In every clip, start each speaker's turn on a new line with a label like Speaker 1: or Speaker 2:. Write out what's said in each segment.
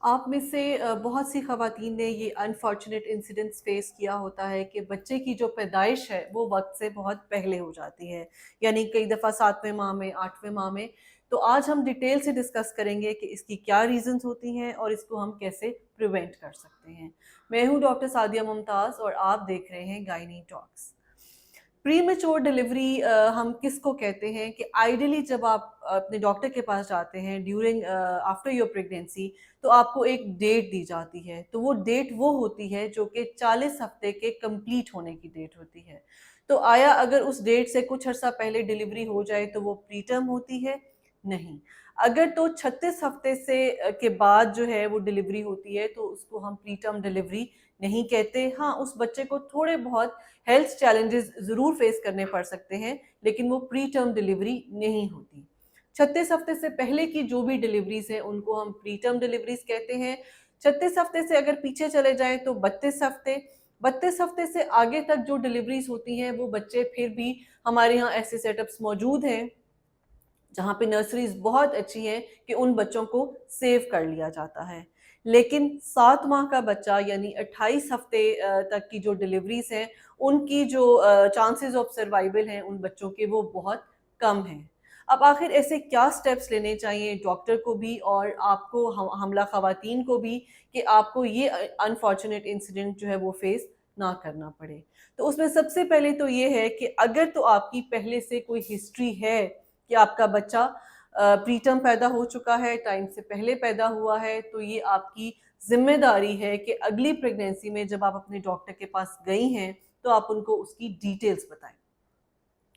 Speaker 1: आप में से बहुत सी ख़वातीन ने ये अनफॉर्चुनेट इंसिडेंट्स फेस किया होता है कि बच्चे की जो पैदाइश है वो वक्त से बहुत पहले हो जाती है, यानी कई दफ़ा 7वें माह में, 8वें माह में। तो आज हम डिटेल से डिस्कस करेंगे कि इसकी क्या रीज़न्स होती हैं और इसको हम कैसे प्रिवेंट कर सकते हैं। मैं हूँ डॉक्टर सादिया मुमताज़ और आप देख रहे हैं gynae talks. Pre mature delivery हम किसको कहते हैं कि आइडियली जब आप अपने डॉक्टर के पास जाते हैं ड्यूरिंग आफ्टर योर प्रेगनेंसी, तो आपको एक डेट दी जाती है। तो वो डेट वो होती है जो कि 40 हफ्ते के कंप्लीट होने की डेट होती है। तो आया अगर उस डेट से कुछ अर्सा पहले डिलीवरी हो जाए तो वो प्री टर्म होती है? नहीं। अगर तो 36 हफ्ते से के बाद जो है वो डिलीवरी होती है तो उसको हम प्री टर्म डिलीवरी नहीं कहते। हाँ, उस बच्चे को थोड़े बहुत हेल्थ चैलेंजेस ज़रूर फेस करने पड़ सकते हैं, लेकिन वो प्री टर्म डिलीवरी नहीं होती। 36 हफ्ते से पहले की जो भी डिलीवरीज़ हैं, उनको हम प्री टर्म डिलीवरीज़ कहते हैं। 36 हफ्ते से अगर पीछे चले जाएँ तो 32 हफ्ते, 32 हफ्ते से आगे तक जो डिलीवरीज़ होती हैं, वो बच्चे फिर भी हमारे यहाँ ऐसे सेटअप्स मौजूद हैं जहाँ पे नर्सरीज़ बहुत अच्छी हैं कि उन बच्चों को सेव कर लिया जाता है। लेकिन 7 माह का बच्चा यानी 28 हफ़्ते तक की जो डिलीवरीज़ हैं, उनकी जो चांसेज़ ऑफ सर्वाइवल हैं उन बच्चों के वो बहुत कम हैं। अब आखिर ऐसे क्या स्टेप्स लेने चाहिए डॉक्टर को भी और आपको हमला ख़वातीन को भी कि आपको ये अनफॉर्चुनेट इंसिडेंट जो है वो फ़ेस ना करना पड़े। तो उसमें सबसे पहले तो ये है कि अगर तो आपकी पहले से कोई हिस्ट्री है कि आपका बच्चा प्रीटर्म पैदा हो चुका है, टाइम से पहले पैदा हुआ है, तो ये आपकी ज़िम्मेदारी है कि अगली प्रेगनेंसी में जब आप अपने डॉक्टर के पास गई हैं, तो आप उनको उसकी डिटेल्स बताएँ।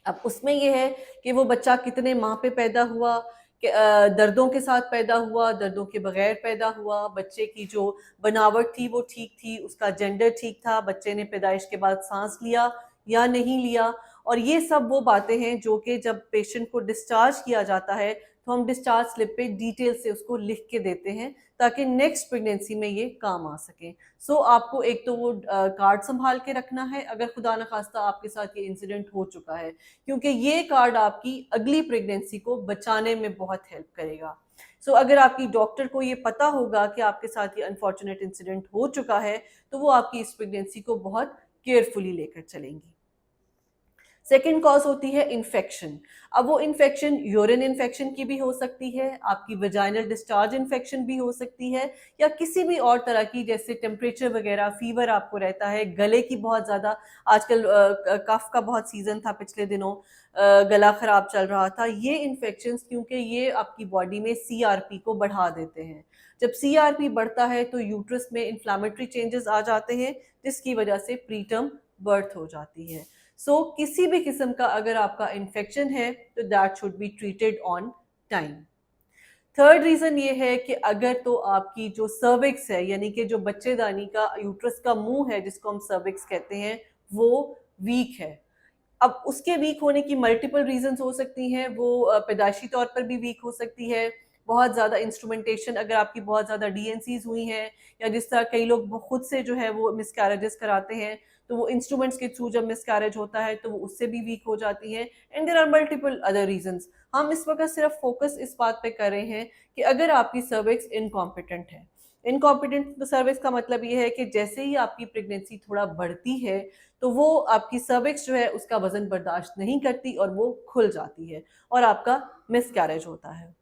Speaker 1: अब उसमें ये है कि वो बच्चा कितने माह पे पैदा हुआ, कि दर्दों के साथ पैदा हुआ, दर्दों के बगैर पैदा हुआ, बच्चे की जो बनावट थी वो ठीक थी, उसका जेंडर ठीक था, बच्चे ने पैदाइश के बाद साँस लिया या नहीं लिया। और ये सब वो बातें हैं जो कि जब पेशेंट को डिस्चार्ज किया जाता है, तो हम डिस्चार्ज स्लिप पे डिटेल से उसको लिख के देते हैं, ताकि नेक्स्ट प्रेगनेंसी में ये काम आ सके। सो आपको एक तो वो कार्ड सँभाल के रखना है, अगर खुदा न ख़ास्ता आपके साथ ये इंसिडेंट हो चुका है। क्योंकि ये कार्ड आपकी अगली प्रेगनेंसी को बचाने में बहुत हेल्प करेगा। सो अगर आपकी डॉक्टर को ये पता होगा कि आपके साथ ये अनफॉर्चुनेट इंसिडेंट हो चुका है, तो वो आपकी इस प्रेगनेंसी को बहुत केयरफुली लेकर चलेंगी। सेकेंड कॉज होती है इन्फेक्शन। अब वो इन्फेक्शन यूरिन इन्फेक्शन की भी हो सकती है, आपकी वजाइनल डिस्चार्ज इन्फेक्शन भी हो सकती है, या किसी भी और तरह की, जैसे टेम्परेचर वगैरह, फीवर आपको रहता है, गले की बहुत ज़्यादा आजकल कफ का बहुत सीज़न था पिछले दिनों, गला ख़राब चल रहा था। ये इन्फेक्शंस क्योंकि ये आपकी बॉडी में सीआरपी को बढ़ा देते हैं। जब सीआरपी बढ़ता है तो यूट्रस में इन्फ्लेमेटरी चेंजेस आ जाते हैं, जिसकी वजह से प्रीटर्म बर्थ हो जाती है। सो किसी भी किस्म का अगर आपका इन्फेक्शन है तो that should be treated on time. Third reason ये है कि अगर तो आपकी जो सर्विक्स है, यानी कि जो बच्चेदानी का यूट्रस का मुंह है जिसको हम सर्विक्स कहते हैं, वो वीक है। अब उसके वीक होने की मल्टीपल रीज़न्स हो सकती हैं, वो पैदाइशी तौर पर भी वीक हो सकती है, बहुत ज़्यादा इंस्ट्रूमेंटेशन अगर आपकी बहुत ज़्यादा डीएनसीज़ हुई हैं, या जिस तरह कई लोग खुद से जो है वो मिसकैरेजेस कराते हैं, तो वो इंस्ट्रूमेंट्स के थ्रू जब मिसकैरेज होता है तो वो उससे भी वीक हो जाती हैं, and there are multiple other reasons. हम इस वक़्त सिर्फ फ़ोकस इस बात पे कर रहे हैं कि अगर आपकी सर्विक्स इनकॉम्पिटेंट है। इनकॉम्पिटेंट सर्विक्स का मतलब ये है कि जैसे ही आपकी प्रेगनेंसी थोड़ा बढ़ती है, तो वो आपकी सर्विक्स जो है उसका वज़न बर्दाश्त नहीं करती और वो खुल जाती है और आपका मिसकैरेज होता है।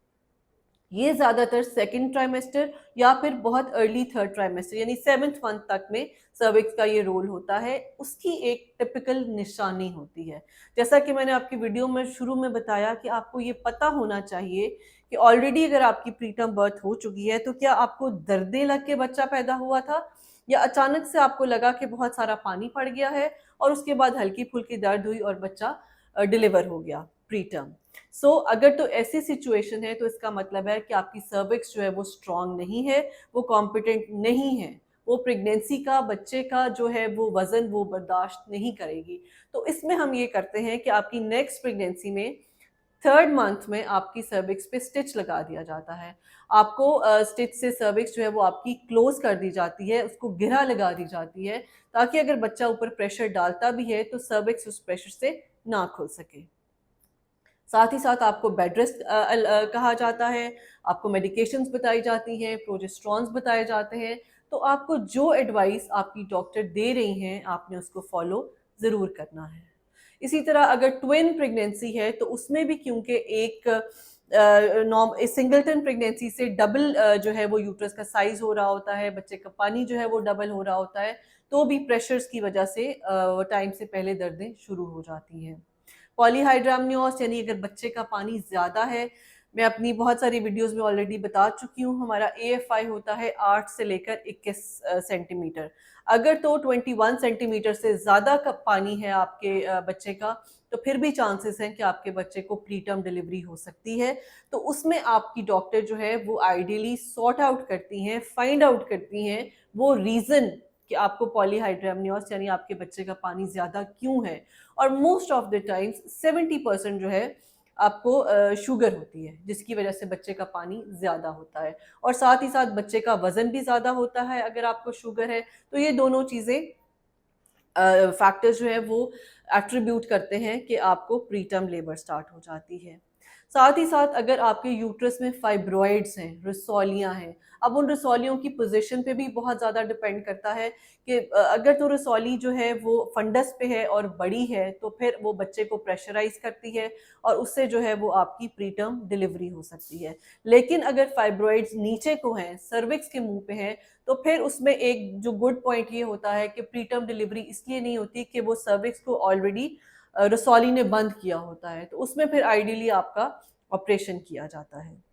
Speaker 1: ये ज़्यादातर सेकंड ट्राइमेस्टर या फिर बहुत अर्ली थर्ड ट्राइमेस्टर यानी 7th मंथ तक में सर्विक्स का ये रोल होता है। उसकी एक टिपिकल निशानी होती है। जैसा कि मैंने आपकी वीडियो में शुरू में बताया कि आपको ये पता होना चाहिए कि ऑलरेडी अगर आपकी प्रीटर्म बर्थ हो चुकी है, तो क्या आपको दर्दें लग के बच्चा पैदा हुआ था, या अचानक से आपको लगा कि बहुत सारा पानी पड़ गया है और उसके बाद हल्की-फुल्की दर्द हुई और बच्चा डिलीवर हो गया प्रीटर्म। अगर तो ऐसी सिचुएशन है तो इसका मतलब है कि आपकी सर्विक्स जो है वो स्ट्रांग नहीं है, वो कॉम्पिटेंट नहीं है, वो प्रेगनेंसी का, बच्चे का जो है वो वज़न वो बर्दाश्त नहीं करेगी। तो इसमें हम ये करते हैं कि आपकी नेक्स्ट प्रेगनेंसी में 3rd मंथ में आपकी सर्विक्स पे स्टिच लगा दिया जाता है। आपको स्टिच से सर्विक्स जो है वो आपकी क्लोज़ कर दी जाती है, उसको घेरा लगा दी जाती है, ताकि अगर बच्चा ऊपर प्रेशर डालता भी है तो सर्विक्स उस प्रेशर से ना खुल सके। साथ ही साथ आपको बेड रेस्ट कहा जाता है, आपको मेडिकेशंस बताई जाती हैं, प्रोजेस्टेरॉन्स बताए जाते हैं। तो आपको जो एडवाइस आपकी डॉक्टर दे रही हैं, आपने उसको फॉलो ज़रूर करना है। इसी तरह अगर ट्विन प्रेगनेंसी है तो उसमें भी क्योंकि एक सिंगलटन प्रेगनेंसी से डबल जो है वो यूट्रस का साइज हो रहा होता है, बच्चे का पानी जो है वो डबल हो रहा होता है, तो भी प्रेशर्स की वजह से टाइम से पहले दर्दें शुरू हो जाती हैं। पॉलीहाइड्रामनियोस यानी अगर बच्चे का पानी ज़्यादा है, मैं अपनी बहुत सारी वीडियोस में ऑलरेडी बता चुकी हूँ, हमारा AFI होता है 8 से लेकर 21 सेंटीमीटर। अगर तो 21 सेंटीमीटर से ज़्यादा का पानी है आपके बच्चे का, तो फिर भी चांसेस हैं कि आपके बच्चे को प्री टर्म डिलीवरी हो सकती है। तो उसमें आपकी डॉक्टर जो है वो आइडियली सॉर्ट आउट करती हैं, फाइंड आउट करती हैं वो रीज़न कि आपको पॉलीहाइड्रामनियोस यानी आपके बच्चे का पानी ज़्यादा क्यों है। और मोस्ट ऑफ द टाइम्स 70% जो है आपको शुगर होती है, जिसकी वजह से बच्चे का पानी ज़्यादा होता है। और साथ ही साथ बच्चे का वज़न भी ज़्यादा होता है अगर आपको शुगर है। तो ये दोनों चीज़ें फैक्टर्स जो है वो एट्रीब्यूट करते हैं कि आपको प्री टर्म लेबर स्टार्ट हो जाती है। साथ ही साथ अगर आपके यूट्रस में फाइब्रॉइड्स हैं, रसौलियाँ हैं, अब उन रसौलियों की पोजीशन पे भी बहुत ज़्यादा डिपेंड करता है कि अगर तो रसौली जो है वो फंडस पे है और बड़ी है तो फिर वो बच्चे को प्रेशराइज करती है और उससे जो है वो आपकी प्री टर्म डिलीवरी हो सकती है। लेकिन अगर फाइब्रॉइड्स नीचे को हैं, सर्विक्स के मुंह पे हैं, तो फिर उसमें एक जो गुड पॉइंट ये होता है कि प्री टर्म डिलीवरी इसलिए नहीं होती कि वो सर्विक्स को ऑलरेडी रसौली ने बंद किया होता है, तो उसमें फिर आइडियली आपका ऑपरेशन किया जाता है।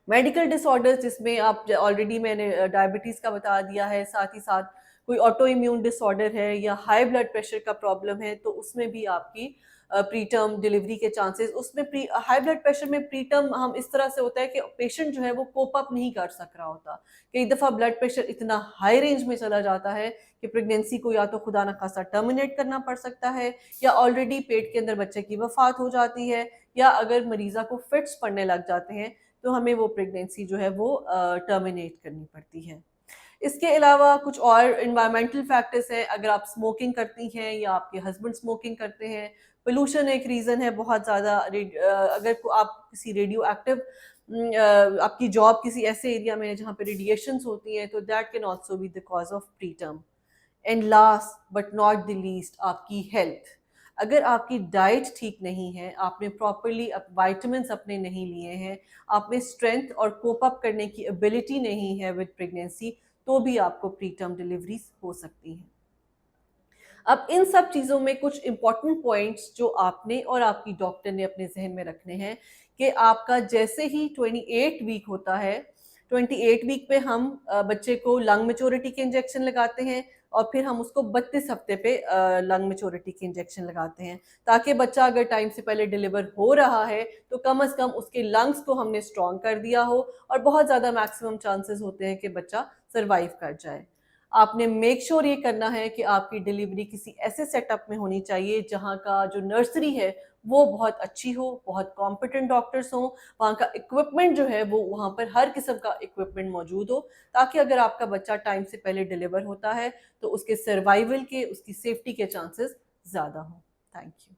Speaker 1: मेडिकल डिसऑर्डर्स जिसमें आप ऑलरेडी मैंने डायबिटीज़ का बता दिया है, साथ ही साथ कोई ऑटो इम्यून डिसऑर्डर है या हाई ब्लड प्रेशर का प्रॉब्लम है, तो उसमें भी आपकी प्री टर्म डिलीवरी के चांसेस उसमें प्री हाई ब्लड प्रेशर में प्री टर्म हम इस तरह से होता है कि पेशेंट जो है वो कोप अप नहीं कर सक रहा होता। कई दफ़ा ब्लड प्रेशर इतना हाई रेंज में चला जाता है कि प्रेगनेंसी को या तो खुदा न खास्ता टर्मिनेट करना पड़ सकता है या ऑलरेडी पेट के अंदर बच्चे की वफ़ात हो जाती है, या अगर मरीज़ा को फिट्स पड़ने लग जाते हैं तो हमें वो प्रेगनेंसी जो है वो टर्मिनेट करनी पड़ती है। इसके अलावा कुछ और एनवायरमेंटल फैक्टर्स हैं, अगर आप स्मोकिंग करती हैं या आपके हस्बैंड स्मोकिंग करते हैं, पोल्यूशन एक रीज़न है बहुत ज़्यादा। अगर आप किसी रेडियो एक्टिव आपकी जॉब किसी ऐसे एरिया में है जहाँ पे रेडिएशंस होती हैं, तो that can also be the cause of pre term. And last but not the least, आपकी हेल्थ। अगर आपकी डाइट ठीक नहीं है, आपने प्रॉपरली वाइटामिन्स अपने नहीं लिए हैं, आप में स्ट्रेंथ और कोप अप करने की एबिलिटी नहीं है विद प्रेगनेंसी, तो भी आपको प्री टर्म डिलीवरीज हो सकती हैं। अब इन सब चीज़ों में कुछ इंपॉर्टेंट पॉइंट्स जो आपने और आपकी डॉक्टर ने अपने जहन में रखने हैं कि आपका जैसे ही 28 वीक होता है, 28 वीक पे हम बच्चे को लंग मेच्योरिटी के इंजेक्शन लगाते हैं और फिर हम उसको 32 हफ्ते पे लंग मेच्योरिटी के इंजेक्शन लगाते हैं, ताकि बच्चा अगर टाइम से पहले डिलीवर हो रहा है तो कम से कम उसके लंग्स को हमने स्ट्रॉन्ग कर दिया हो और बहुत ज़्यादा मैक्सिमम चांसेस होते हैं कि बच्चा सर्वाइव कर जाए। आपने मेक श्योर ये करना है कि आपकी डिलीवरी किसी ऐसे सेटअप में होनी चाहिए जहाँ का जो नर्सरी है वो बहुत अच्छी हो, बहुत कॉम्पिटेंट डॉक्टर्स हों, वहाँ का इक्विपमेंट जो है वो वहाँ पर हर किस्म का इक्विपमेंट मौजूद हो, ताकि अगर आपका बच्चा टाइम से पहले डिलीवर होता है तो उसके सर्वाइवल के, उसकी सेफ्टी के चांसेस ज़्यादा हों। Thank you.